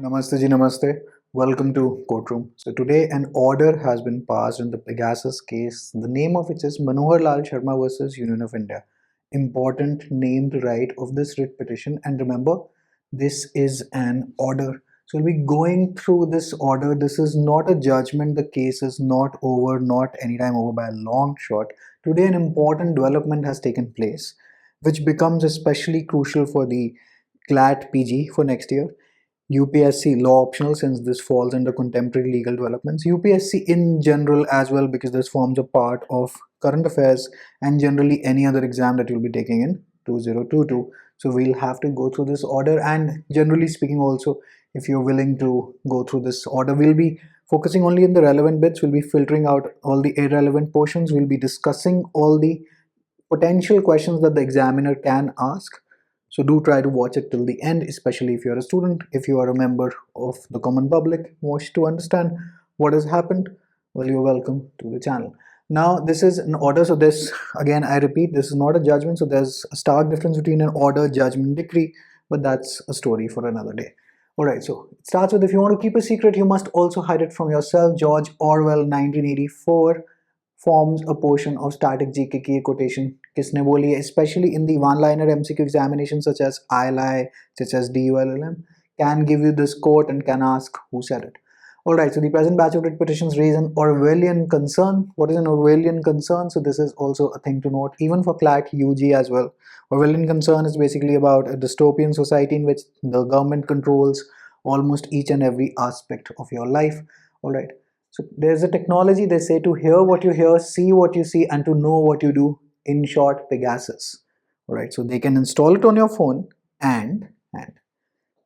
Namaste ji, namaste. Welcome to courtroom. So today an order has been passed in the Pegasus case, the name of which is Manohar Lal Sharma versus Union of India. Important named right of this writ petition, and remember, this is an order. So we'll be going through this order. This is not a judgment. The case is not over, not anytime over by a long shot. Today an important development has taken place, which becomes especially crucial for the CLAT PG for next year. UPSC law optional since this falls under contemporary legal developments. UPSC in general as well, because this forms a part of current affairs and generally any other exam that you'll be taking in 2022. So we'll have to go through this order, and generally speaking also, if you're willing to go through this order, we'll be focusing only on the relevant bits. We'll be filtering out all the irrelevant portions. We'll be discussing all the potential questions that the examiner can ask. So do try to watch it till the end, especially if you're a student. If you are a member of the common public, wish to understand what has happened, well, you're welcome to the channel. Now, this is an order. So this, again, I repeat, this is not a judgment. So there's a stark difference between an order, judgment, decree, but that's a story for another day. All right, so it starts with, if you want to keep a secret, you must also hide it from yourself. George Orwell, 1984, forms a portion of static GK की ये quotation किसने बोली है, especially in the one-liner MCQ examination such as ILI, such as DULLM, can give you this quote and can ask who said it. Alright, so the present batch of writ petitions raise an Orwellian concern. What is an Orwellian concern? So this is also a thing to note, even for CLAT UG as well. Orwellian concern is basically about a dystopian society in which the government controls almost each and every aspect of your life. Alright. So there's a technology, they say, to hear what you hear, see what you see, and to know what you do. In short, Pegasus. Alright, so they can install it on your phone and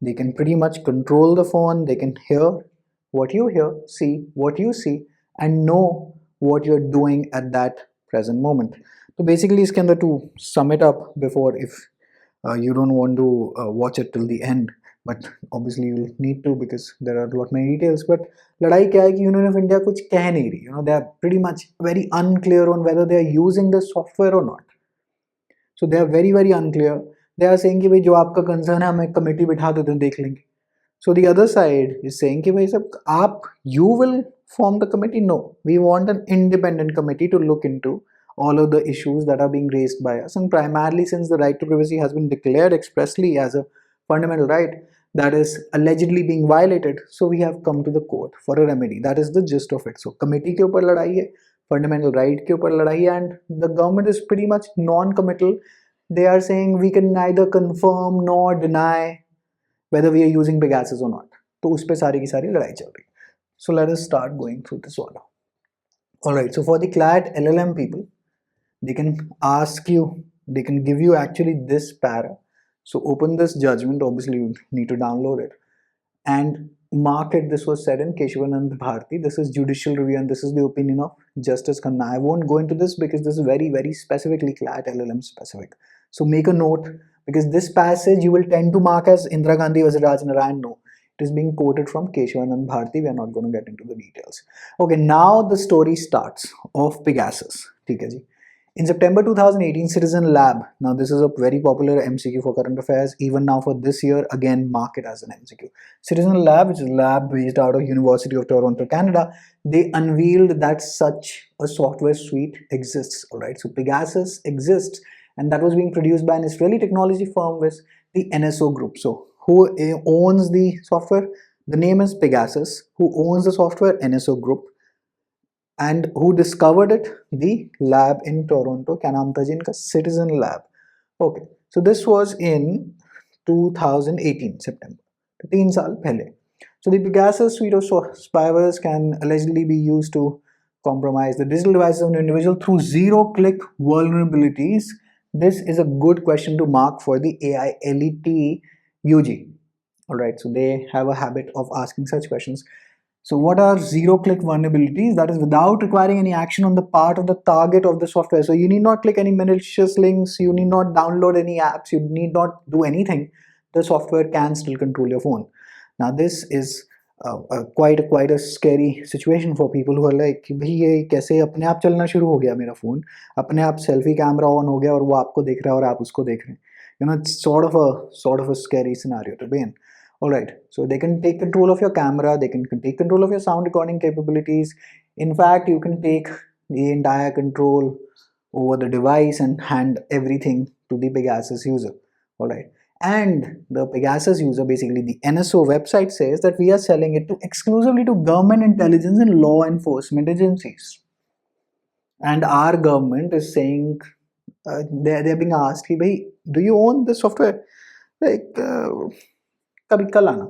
they can pretty much control the phone. They can hear what you hear, see what you see, and know what you're doing at that present moment. So basically, iske to sum it up before, if you don't want to watch it till the end, but obviously you'll need to because there are a lot many details. But लड़ाई क्या है कि union of India कुछ कह नहीं रही. They are pretty much very unclear on whether they are using the software or not. So they are very very unclear. They are saying कि भाई जो आपका कंसर्न है हम एक कमेटी बिठा देते हैं देख लेंगे. So the other side is saying कि भाई सब आप you will form the committee. No, we want an independent committee to look into all of the issues that are being raised by us, and primarily since the right to privacy has been declared expressly as a fundamental right that is allegedly being violated, so we have come to the court for a remedy. That is the gist of it. So committee के ऊपर लड़ाई है, fundamental right के ऊपर लड़ाई है, and the government is pretty much non-committal. They are saying we can neither confirm nor deny whether we are using Pegasus or not. तो उस पे सारी की सारी लड़ाई चल रही है. So let us start going through this order. Alright, so for the CLAT LLM people, they can ask you, they can give you actually this para. So open this judgment, obviously you need to download it, and mark it. This was said in Keshavanand Bharti. This is judicial review and this is the opinion of Justice Khanna. I won't go into this because this is very very specifically CLAT LLM specific. So make a note, because this passage you will tend to mark as Indira Gandhi versus Raj Narayan. No, it is being quoted from Keshavanand Bharti. We are not going to get into the details. Okay, now the story starts of Pegasus. ठीक है जी. In September 2018, Citizen Lab, now this is a very popular MCQ for current affairs, even now for this year, again mark it as an MCQ. Citizen Lab, which is a lab based out of University of Toronto, Canada, they unveiled that such a software suite exists, alright. So Pegasus exists, and that was being produced by an Israeli technology firm with the NSO Group. So who owns the software? The name is Pegasus. Who owns the software? NSO Group. And who discovered it? The lab in Toronto. क्या नाम था जिनका? Citizen Lab. Okay, so this was in 2018 September. 3 साल पहले. So the Pegasus suite of spyware can allegedly be used to compromise the digital devices of an individual through zero-click vulnerabilities. This is a good question to mark for the AI Elite UG. Alright, so they have a habit of asking such questions. So what are zero-click vulnerabilities? That is without requiring any action on the part of the target of the software. So you need not click any malicious links, you need not download any apps, you need not do anything. The software can still control your phone. Now this is quite a scary situation for people who are like, भाई ये कैसे अपने आप चलना शुरू हो गया मेरा फ़ोन, अपने आप सेल्फी कैमरा ऑन हो गया और वो आपको देख रहा है और आप उसको देख रहे हैं. It's sort of a scary scenario to be in. All right, so they can take control of your camera, they can take control of your sound recording capabilities. In fact, you can take the entire control over the device and hand everything to the Pegasus user. All right, and the Pegasus user, basically the NSO website, says that we are selling it to exclusively to government intelligence and law enforcement agencies. And our government is saying, they're being asked, कि भाई, do you own this software? Like, कभी कल आना,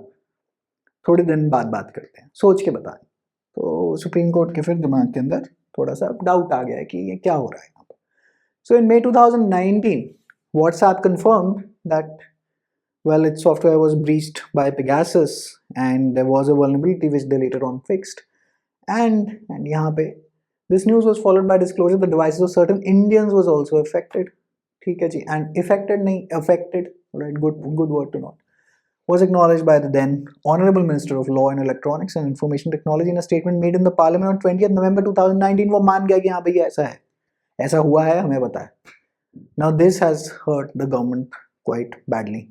थोड़े दिन बाद बात करते हैं, सोच के बताएं. तो सुप्रीम कोर्ट के फिर दिमाग के अंदर थोड़ा सा डाउट आ गया है कि ये क्या हो रहा है यहाँ पर. So in May 2019, WhatsApp confirmed that, well, its software was breached by Pegasus and there was a vulnerability which they later on fixed. And यहाँ पे this news was followed by disclosure the devices of certain Indians was also affected. ठीक है जी, and affected नहीं, affected, right? Good word to note. Was acknowledged by the then Honorable Minister of Law and Electronics and Information Technology in a statement made in the Parliament on 20th November 2019. वो मान गया कि हाँ भैया ऐसा है, ऐसा हुआ है, हमें पता है. Now this has hurt the government quite badly,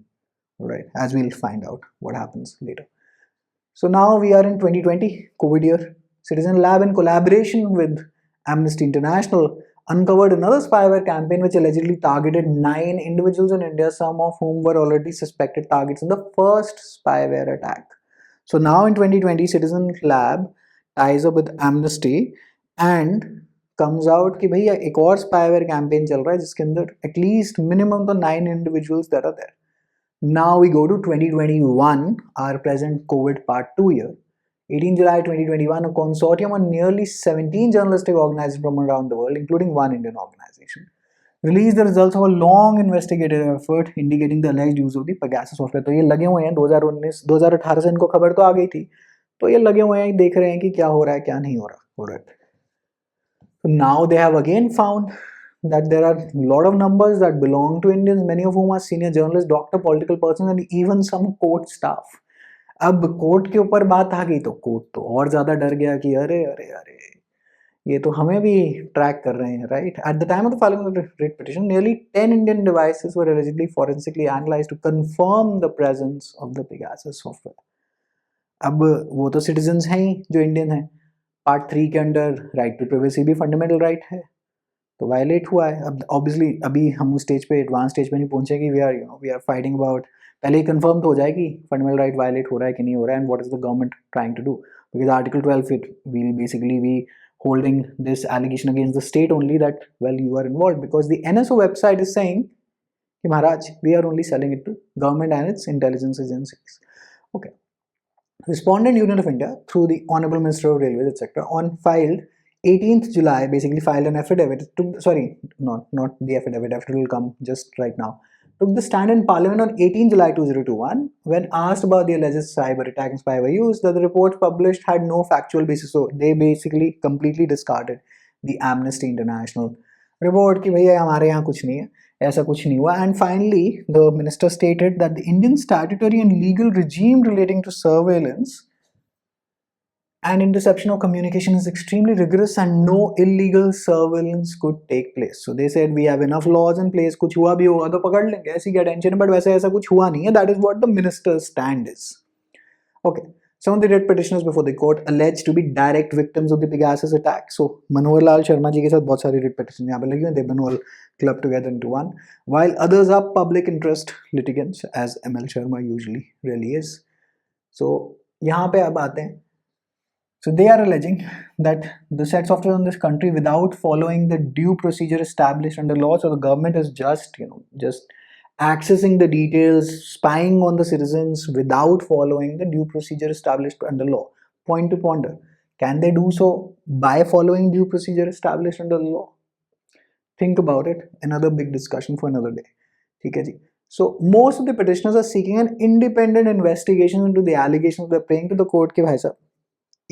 right? As we'll find out what happens later. So now we are in 2020, COVID year. Citizen Lab, in collaboration with Amnesty International, uncovered another spyware campaign which allegedly targeted 9 individuals in India, some of whom were already suspected targets in the first spyware attack. So now in 2020, Citizen Lab ties up with Amnesty and comes out कि भैया एक और spyware campaign चल रहा है जिसके अंदर at least minimum the 9 individuals that are there. Now we go to 2021, our present COVID part 2 year. 18 July 2021, a consortium of nearly 17 journalistic organizations from around the world, including one Indian organization, released the results of a long investigative effort indicating the alleged use of the Pegasus software. तो ये लगे हुए हैं 2019 2018 से इनको खबर तो आ गई थी, तो ये लगे हुए हैं, देख रहे हैं कि क्या हो रहा है क्या नहीं हो रहा. Alright. So now they have again found that there are a lot of numbers that belong to Indians, many of whom are senior journalists, doctor, political persons, and even some court staff. अब court के ऊपर बात आ गई तो court तो और ज़्यादा डर गया कि अरे अरे अरे ये तो हमें भी ट्रैक कर रहे हैं, right? At the time of the filing of the writ petition, nearly 10 Indian devices were allegedly forensically analyzed to confirm the presence of the Pegasus software. अब वो तो सिटीजन्स हैं ही जो इंडियन हैं. पार्ट 3 के अंडर राइट टू प्राइवेसी भी fundamental right है, तो वायलेट हुआ है. अब ऑब्वियसली अभी हम उस स्टेज पे, एडवांस स्टेज पे नहीं पहुंचे कि वी आर फाइटिंग अबाउट, पहले ही कंफर्म तो हो जाए कि फंडामेंटल राइट वायलेट हो रहा है कि नहीं हो रहा है, and what is the government trying to do. Because article 12 it will basically be holding this allegation against the state only that, well, you are involved, because the NSO website is saying कि Maharaj, we are only selling it to government and its intelligence agencies. Okay. Respondent Union of India, through the Honorable Minister of Railways, etc., on filed 18th July, basically filed an affidavit. Not the affidavit will come just right now. Took the stand in Parliament on 18 July 2021 when asked about the alleged cyber attack and spyware use, that the reports published had no factual basis. So they basically completely discarded the Amnesty International report कि भैया हमारे यहाँ कुछ नहीं है, ऐसा कुछ नहीं हुआ. And finally, the minister stated that the Indian statutory and legal regime relating to surveillance and interception of communication is extremely rigorous and no illegal surveillance could take place. So they said we have enough laws in place, कुछ हुआ भी होगा तो पकड़ लेंगे, ऐसी क्या tension है, बट वैसे ऐसा कुछ हुआ नहीं है. That is what the minister's stand is. Okay. Some of the writ petitioners before the court alleged to be direct victims of the Pegasus attack. So Manohar Lal Sharma ji के साथ बहुत सारी writ petitions यहाँ पे लगी हैं. They've been all clubbed together into one, while others are public interest litigants, as ML Sharma usually really is. So यहाँ पे अब आते हैं. So they are alleging that the set software in this country, without following the due procedure established under law, so the government is just accessing the details, spying on the citizens without following the due procedure established under law. Point to ponder. Can they do so by following due procedure established under the law? Think about it. Another big discussion for another day. Okay, ji. So most of the petitioners are seeking an independent investigation into the allegations. They're praying to the court कि भाई साहब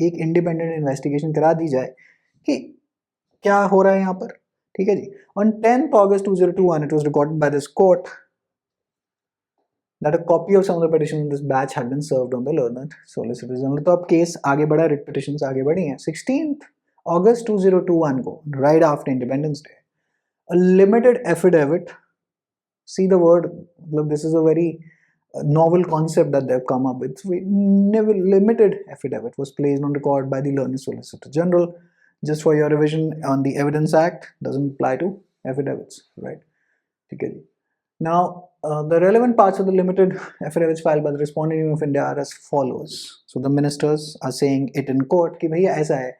एक independent investigation करा दी जाए कि क्या हो रहा है यहाँ पर. ठीक है जी. On 10th August 2021, it was recorded by this court that a copy of some of the petitions in this batch had been served on the learned Solicitor General. तो अब केस आगे बढ़ा, रिट पिटिशंस आगे बढ़ी हैं. 16th August 2021 को, right after Independence Day, a limited affidavit, see the word, look, this is a very novel concept that they've come up with. We never limited affidavit was placed on record by the learned Solicitor General. Just for your revision on the Evidence Act, doesn't apply to affidavits, right? Okay. Now, the relevant parts of the limited affidavits filed by the respondent Union of India are as follows. So the ministers are saying it in court कि भैया ऐसा है,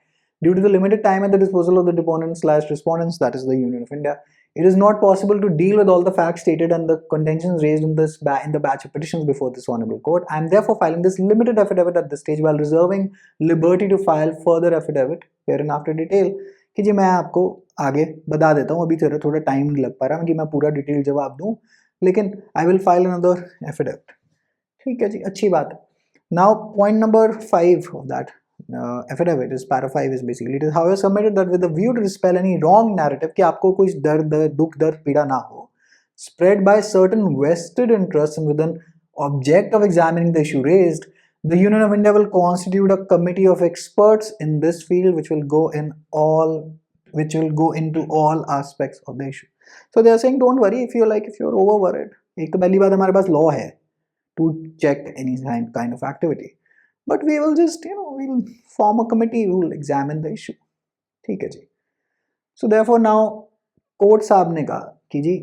due to the limited time at the disposal of the deponents/respondents, that is the Union of India, it is not possible to deal with all the facts stated and the contentions raised in the batch of petitions before this honorable court. I am therefore filing this limited affidavit at this stage while reserving liberty to file further affidavit hereinafter detail. कि जी मैं आपको आगे बता देता हूँ, अभी तेरा थोड़ा टाइम नहीं लग पा रहा कि मैं पूरा डिटेल जवाब दूँ, लेकिन I will file another affidavit. ठीक है जी, अच्छी बात है. Now point number 5 of that affidavit is para 5 is basically it is however submitted that with a view to dispel any wrong narrative कि आपको कुछ दर्द दुख दर्द पीड़ा ना हो, spread by certain vested interests and with an object of examining the issue raised, the Union of India will constitute a committee of experts in this field which will go into all aspects of the issue. So they are saying don't worry if you're over worried. एक तो पहली बात हमारे पास law है to check any kind of activity, but we will just we'll form a committee who will examine the issue. ठीक है जी. So therefore now court साहब ने कहा कि जी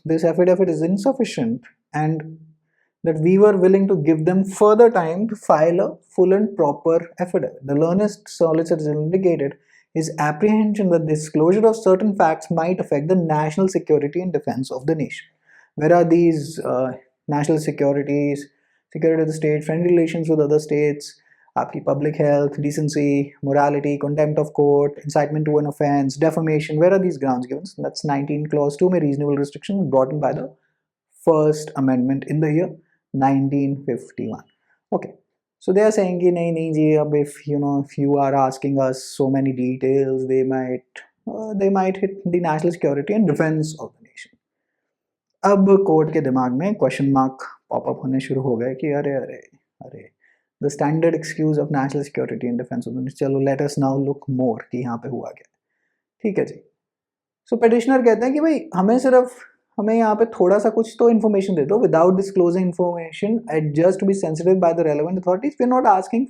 this affidavit is insufficient and that we were willing to give them further time to file a full and proper affidavit. The learned solicitor indicated his apprehension that disclosure of certain facts might affect the national security and defense of the nation. Where are these national security of the state, friendly relations with other states, आपकी public health, decency, morality, contempt of court, incitement to an offense, defamation, where are these grounds given? So that's 19 clause 2 में reasonable restrictions brought in by the first amendment in the year 1951. Okay, so they are saying कि नहीं नहीं जी, अब if you are asking us so many details, they might hit the national security and defense of the nation. अब court के दिमाग में question mark popup होने शुरू हो गए कि अरे अरे अरे the standard excuse of national security and defence of the nation. चलो let us now look more कि यहाँ पे हुआ क्या. ठीक है जी. सो पिटिशनर कहते हैं कि भाई हमें यहाँ पे थोड़ा सा कुछ तो इन्फॉर्मेशन दे दो without disclosing information at just to be sensitive by the relevant authorities. We are not asking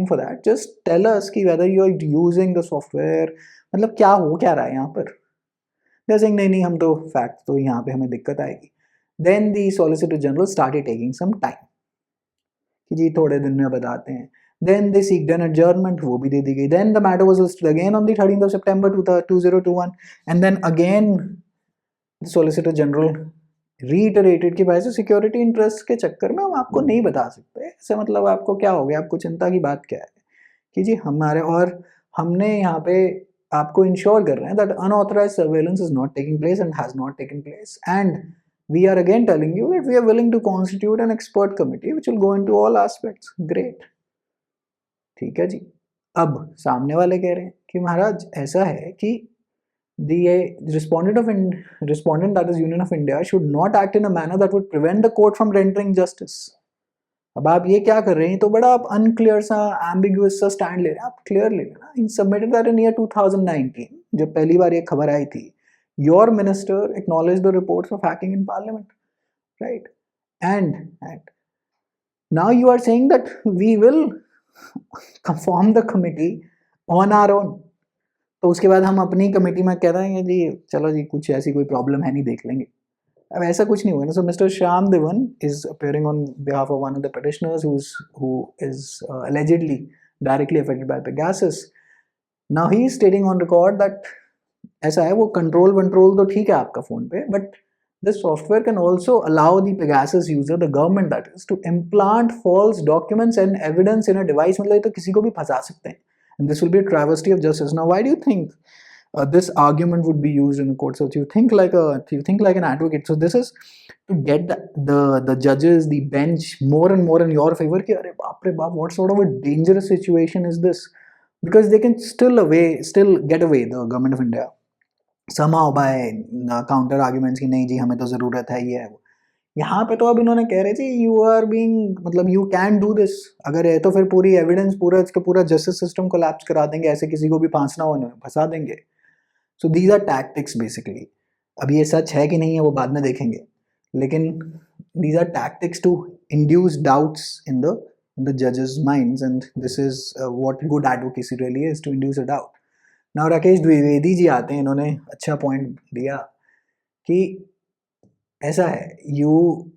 for that. Just tell us कि whether you are using the software, मतलब क्या हो क्या रहा है यहाँ पर. Saying नहीं हम तो फैक्ट तो यहाँ पे हमें दिक्कत आएगी. Then the Solicitor General started taking some time कि जी थोड़े दिन में बताते हैं. Then they seeked an adjournment, वो भी दे दी गई. Then the matter was listed again on the 13th of September 2021 and then again the Solicitor General reiterated कि भाई से सिक्योरिटी इंटरेस्ट के चक्कर में हम आपको नहीं बता सकते. ऐसे मतलब आपको क्या हो गया, आपको चिंता की बात क्या है कि जी हमने यहाँ पे आपको इंश्योर कर रहे हैं that unauthorized surveillance is not taking place and has not taken place, and we are again telling you that we are willing to constitute an expert committee which will go into all aspects. Great. ठीक है जी. अब सामने वाले कह रहे हैं कि महाराज ऐसा है कि the respondent that is Union of India should not act in a manner that would prevent the court from rendering justice. अब आप ये क्या कर रहे हैं, तो बड़ा आप अनक्लियर सा एम्बिगुअस सा स्टैंड ले रहे हैं. आप क्लियर ले लेना. In submitted that in year 2019 जब पहली बार ये खबर आई थी, your minister acknowledge the reports of hacking in parliament, right? And now you are saying that we will form the committee on our own. तो उसके बाद हम अपनी कमेटी में कह रहे हैं जी चलो जी कुछ ऐसी कोई प्रॉब्लम है नहीं, देख लेंगे. अब ऐसा कुछ नहीं हुआ ना. So mister Shyam Divan is appearing on behalf of one of the petitioners who is allegedly directly affected by Pegasus. Now he is stating on record that ऐसा है, वो कंट्रोल तो ठीक है आपका फोन पे, but this software can also allow the Pegasus user, the government that is, to implant false documents and evidence in a device. मतलब ये तो किसी को भी फंसा सकते हैं. And this will be a travesty of justice. Now why do you think this argument would be used in the court? So you think like an advocate. So this is to get the judges, the bench more and more in your favor. कि अरे बाप रे बाप, what sort of a dangerous situation is this? Because they can still get away, the government of India, somehow by counter arguments कि नहीं जी हमें तो ज़रूरत है ये है वो. यहाँ पे तो अब इन्होंने कह रहे थे you can do this. अगर है तो फिर पूरी एविडेंस पूरा जस्टिस सिस्टम कोलैप्स करा देंगे, ऐसे किसी को भी फांसना हो फंसा देंगे. So these are tactics basically. अब ये सच है कि नहीं है वो बाद में देखेंगे, लेकिन these are tactics to induce doubts in the judges' minds, and this is what good advocacy really is, to induce a doubt. Now Rakesh Dwivedi ji आते हैं, इन्होंने अच्छा पॉइंट दिया कि ऐसा है, you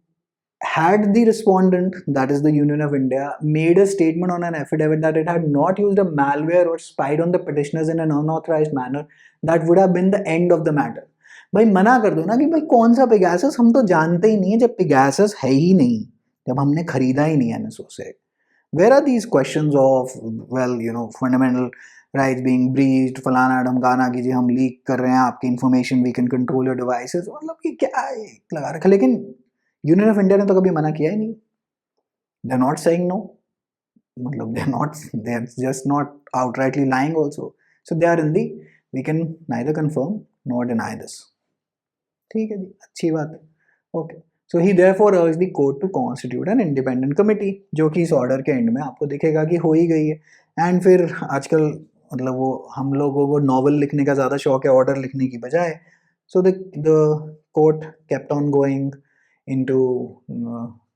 had the respondent, that is the Union of India, made a statement on an affidavit that it had not used a malware or spied on the petitioners in an unauthorized manner, that would have been the end of the matter. भाई मना कर दो ना कि भाई कौन सा Pegasus, हम तो जानते ही नहीं है, जब पेगासस है ही नहीं, जब हमने खरीदा ही नहीं एनएसओ से. Where are these questions of, well, you know, fundamental rights being breached, फलाना ढमकाना कि जी हम लीक कर रहे हैं आपकी information, we can control your devices, मतलब कि क्या लगा रखा. लेकिन यूनियन ऑफ इंडिया ने तो कभी मना किया ही नहीं. They are not saying no, मतलब they are just not outrightly lying also. So they are in the, we can neither confirm nor deny this. ठीक है जी, अच्छी बात है. Okay, so he therefore urged the court to constitute an independent committee, जो कि इस order के and में आपको दिखेगा कि हो ही गई है. एंड फिर आजकल मतलब वो हम लोगों को नॉवल लिखने का ज़्यादा शौक है ऑर्डर लिखने की बजाय. So the court kept on going into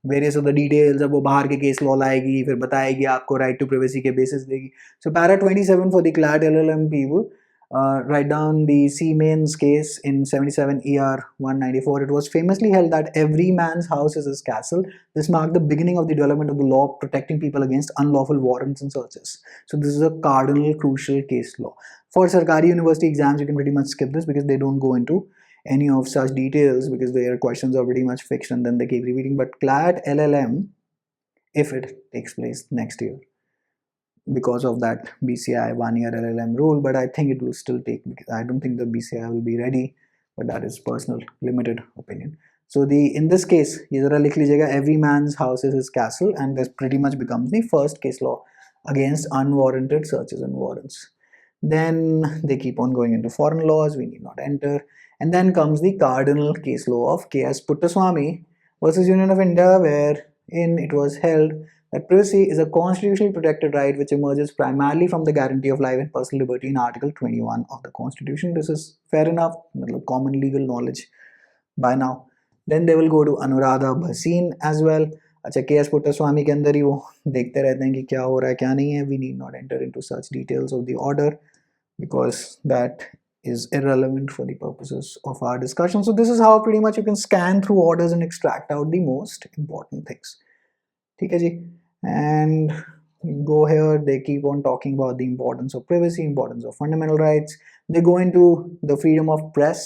various of the details. अब वो बाहर के केस लॉ लाएगी, फिर बताएगी आपको, राइट टू प्राइवेसी के बेसिस देगी. So para 27 for the CLAT LLM people. Write down the Siemens case in 77 ER 194. It was famously held that every man's house is his castle. This marked the beginning of the development of the law protecting people against unlawful warrants and searches. So this is a cardinal crucial case law. For Sarkari University exams, you can pretty much skip this because they don't go into any of such details, because their questions are pretty much fixed and then they keep repeating. But CLAT LLM, if it takes place next year, because of that BCI 1 year LLM rule, but I think it will still take, I don't think the BCI will be ready, but that is personal limited opinion. So in this case, ye zara likh lijiyega, every man's house is his castle, and this pretty much becomes the first case law against unwarranted searches and warrants. Then they keep on going into foreign laws, we need not enter. And then comes the cardinal case law of KS Puttaswamy versus Union of India, wherein it was held that privacy is a constitutionally protected right which emerges primarily from the guarantee of life and personal liberty in Article 21 of the Constitution. This is fair enough, common legal knowledge by now. Then they will go to Anuradha Bhasin as well. अच्छा, KS Puttaswamy के अंदर ही वो देखते रहते हैं कि क्या हो रहा है क्या नहीं है. We need not enter into such details of the order because that is irrelevant for the purposes of our discussion. So this is how pretty much you can scan through orders and extract out the most important things. ठीक है जी. And go here, they keep on talking about the importance of privacy, importance of fundamental rights. They go into the freedom of press,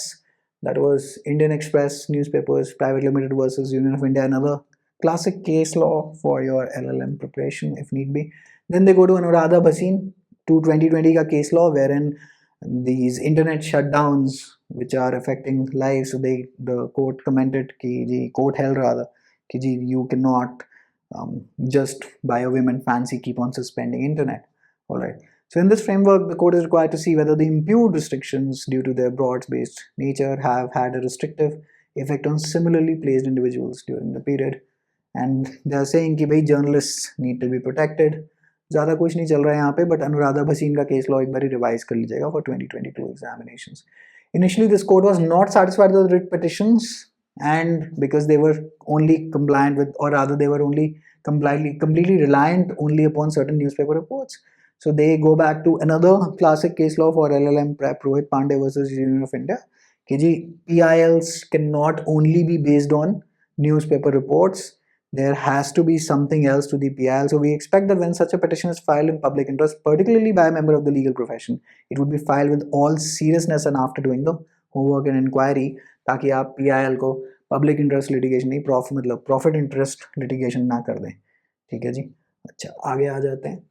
that was Indian Express newspapers private limited versus Union of India, another classic case law for your LLM preparation if need be. Then they go to Anuradha Bhasin to 2020 ka case law, wherein these internet shutdowns which are affecting lives, so the court commented ki the court held rather ki ji, you cannot just by a whim and fancy keep on suspending internet. All right. So in this framework, the court is required to see whether the imputed restrictions due to their broad-based nature have had a restrictive effect on similarly placed individuals during the period. And they are saying कि भाई journalists need to be protected. ज़्यादा कुछ नहीं चल रहा है यहाँ पे, but अनुराधा भसीन का केस लॉ एक बार रिवाइज कर लीजिएगा for 2022 examinations. Initially, this court was not satisfied with the writ petitions, and because they were only compliant with, or rather they were only completely reliant only upon certain newspaper reports. So they go back to another classic case law for LLM prep, Rohit Pandey versus Union of India. PILs cannot only be based on newspaper reports. There has to be something else to the PIL. So we expect that when such a petition is filed in public interest, particularly by a member of the legal profession, it would be filed with all seriousness and after doing the homework and inquiry, ताकि आप PIL को public interest litigation नहीं, profit interest litigation ना कर दें. ठीक है जी. अच्छा, आगे आ जाते हैं.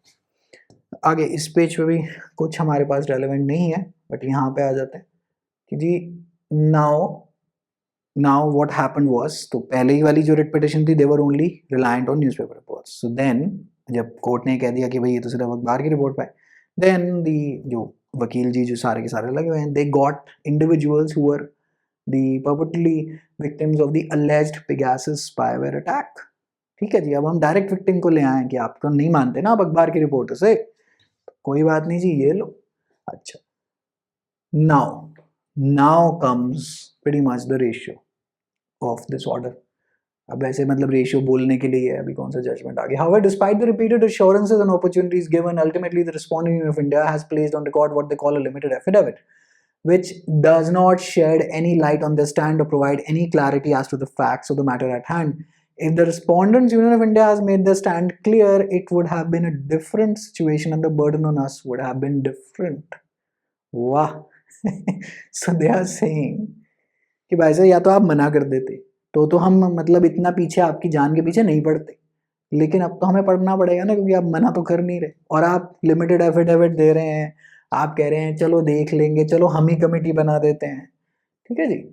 आगे इस पेज पे भी कुछ हमारे पास रेलेवेंट नहीं है, बट यहाँ पे आ जाते हैं कि जी नाउ व्हाट हैपेंड वाज, तो पहले ही वाली जो रिट पिटिशन थी, they were only reliant on newspaper reports. So then जब कोर्ट ने कह दिया कि भाई ये तो सिर्फ अखबार की रिपोर्ट पे, देन दी जो वकील जी जो सारे के सारे लगे हुए हैं, they got individuals who were the purportedly victims of the alleged Pegasus spyware attack. ठीक है जी. अब हम डायरेक्ट विक्टिम को ले आए कि आप तो नहीं मानते ना आप अखबार की रिपोर्ट से, कोई बात नहीं जी, ये लो. अच्छा, now comes pretty much the ratio. of this order. अब ऐसे मतलब रेशियो बोलने के लिए है, अभी कौन सा जजमेंट आ गया. However, despite the repeated assurances and opportunities given, ultimately the respondent Union of India has placed on record what they call a limited affidavit, which does not shed any light on their stand or provide any clarity as to the facts of the matter at hand. If the respondents Union of India has made their stand clear, it would have been a different situation and the burden on us would have been different. Wow. So they are saying कि भाई साहब या तो आप मना कर देते तो हम मतलब इतना पीछे आपकी जान के पीछे नहीं पड़ते, लेकिन अब तो हमें पढ़ना पड़ेगा ना, क्योंकि आप मना तो कर नहीं रहे और आप लिमिटेड एफिडेविट दे रहे हैं. आप कह रहे हैं चलो देख लेंगे, चलो हम ही कमेटी बना देते हैं. ठीक है जी.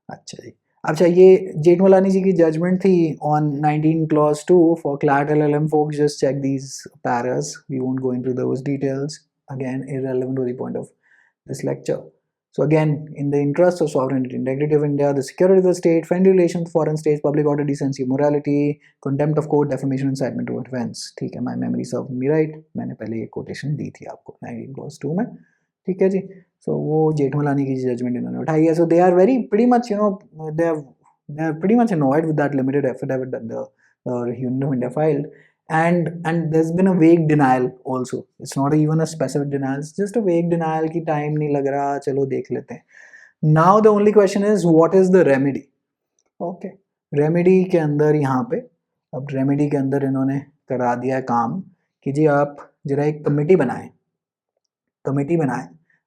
अच्छा जी. अच्छा, ये जेठमलानी जी की जजमेंट थी on 19 clause 2 for CLAT LLM folks. Just check these paras. We won't go into those details. Again, irrelevant to the point of this lecture. So again, in the interest of sovereignty, integrity of India, the security of the state, friendly relations with foreign states, public order, decency, morality, contempt of court, defamation, incitement to offense. ठीक है, my memory serves me right. मैंने पहले ये quotation दी थी आपको 19 clause 2 में. ठीक है जी. So वो जेठमलानी की judgment इन्होंने उठाई है. So they are very pretty much, they are pretty much annoyed with that limited affidavit that the Union of India filed. And there's been a vague denial also. It's not even a specific denial, it's just a vague denial कि time नहीं लग रहा, चलो देख लेते हैं. Now the only question is what is the remedy? Okay, remedy के अंदर यहाँ पे, अब remedy के अंदर इन्होंने करा दिया काम कि जी आप जरा एक कमेटी बनाएं.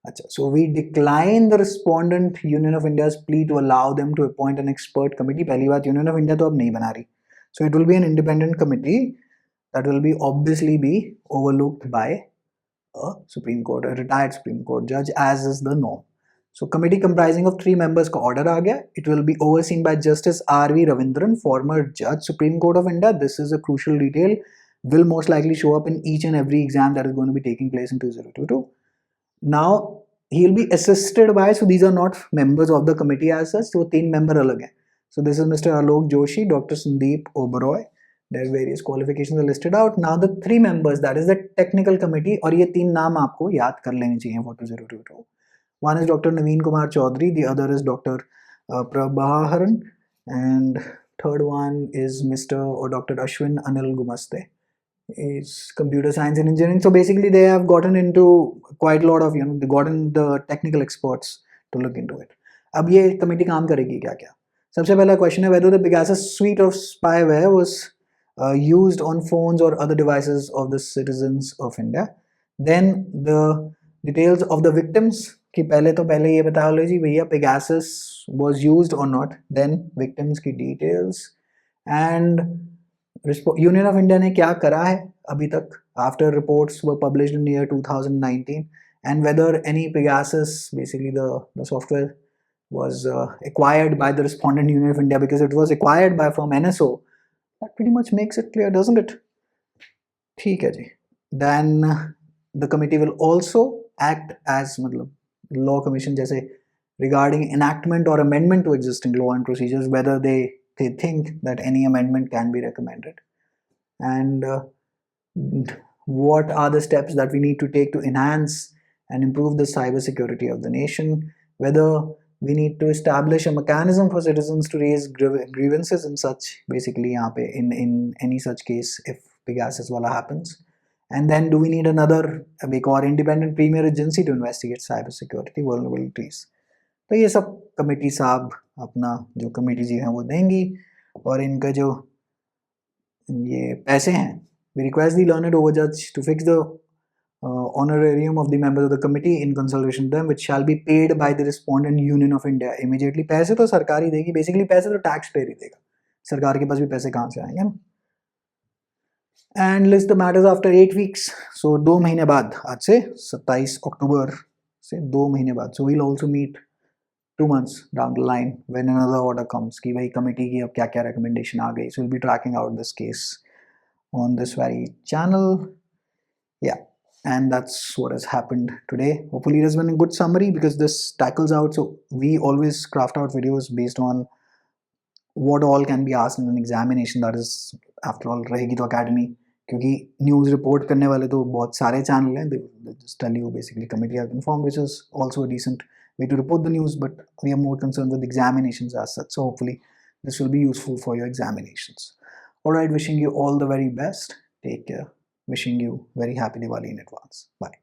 अच्छा, so we decline the respondent Union of India's plea to allow them to appoint an expert committee. पहली बात, Union of India तो अब नहीं बना रही, so it will be an independent committee that will be obviously be overlooked by a Supreme Court, a retired Supreme Court judge, as is the norm. So committee comprising of 3 members का order आ गया. It will be overseen by Justice R.V. Ravindran, former Judge, Supreme Court of India. This is a crucial detail, will most likely show up in each and every exam that is going to be taking place in 2022. Now he will be assisted by, so these are not members of the committee as such, so 3 member अलग हैं. So this is Mr. Alok Joshi, Dr. Sandeep Oberoi. Their various qualifications are listed out. Now the 3 members, that is the technical committee, और ये 3 नाम आपको याद कर लेने चाहिए for 2022. One is Dr. Naveen Kumar Chaudhary, the other is Dr. Prabhaharan, and third one is Mr. or Dr. Ashwin Anil Gumaste. Is computer science and engineering. So basically they have gotten into quite a lot of, they gotten the technical experts to look into it. अब ये committee काम करेगी क्या क्या? सबसे पहला question है whether the Pegasus suite of spyware was used on phones or other devices of the citizens of India. Then the details of the victims, कि पहले ये बता लो जी भैया Pegasus was used or not. Then victims की details and Union of India ने क्या करा है अभी तक after reports were published in the year 2019, and whether any Pegasus, basically the software, was acquired by the respondent Union of India, because it was acquired by firm NSO. That pretty much makes it clear, doesn't it? ठीक है जी. Then the committee will also act as मतलब law commission जैसे regarding enactment or amendment to existing law and procedures, whether they think that any amendment can be recommended, and what are the steps that we need to take to enhance and improve the cyber security of the nation, whether we need to establish a mechanism for citizens to raise grievances in such, basically यहाँ पे in any such case if Pegasus वाला happens, and then do we need another एक और independent premier agency to investigate cyber security vulnerabilities. तो ये sub committee साहब अपना जो कमेटी जी हैं वो देंगी, और इनका जो ये पैसे हैं, we request the learned over judge to fix the honorarium of the members of the committee in consultation with them, which shall be paid by the respondent Union of India immediately. पैसे तो सरकार ही देगी, basically पैसे तो tax payer ही देगा, सरकार के पास भी पैसे कहाँ से आएंगे ना. And list the matters after 8 weeks. So 2 महीने बाद, आज से 27 अक्टूबर से 2 महीने बाद. So we'll also meet 2 months down the line when another order comes कि भाई कमेटी की अब क्या क्या recommendation आ गई. So we'll be tracking out this case on this very channel. Yeah, and that's what has happened today. Hopefully it has been a good summary, because this tackles out, so we always craft out videos based on what all can be asked in an examination. That is, after all, रहेगी तो academy, क्योंकि news report करने वाले तो बहुत सारे channel हैं. They just tell you basically committee has informed, which is also a decent way to report the news, but we are more concerned with examinations as such. So hopefully This will be useful for your examinations. All right, wishing you all the very best. Take care. Wishing you very happy Diwali in advance. Bye.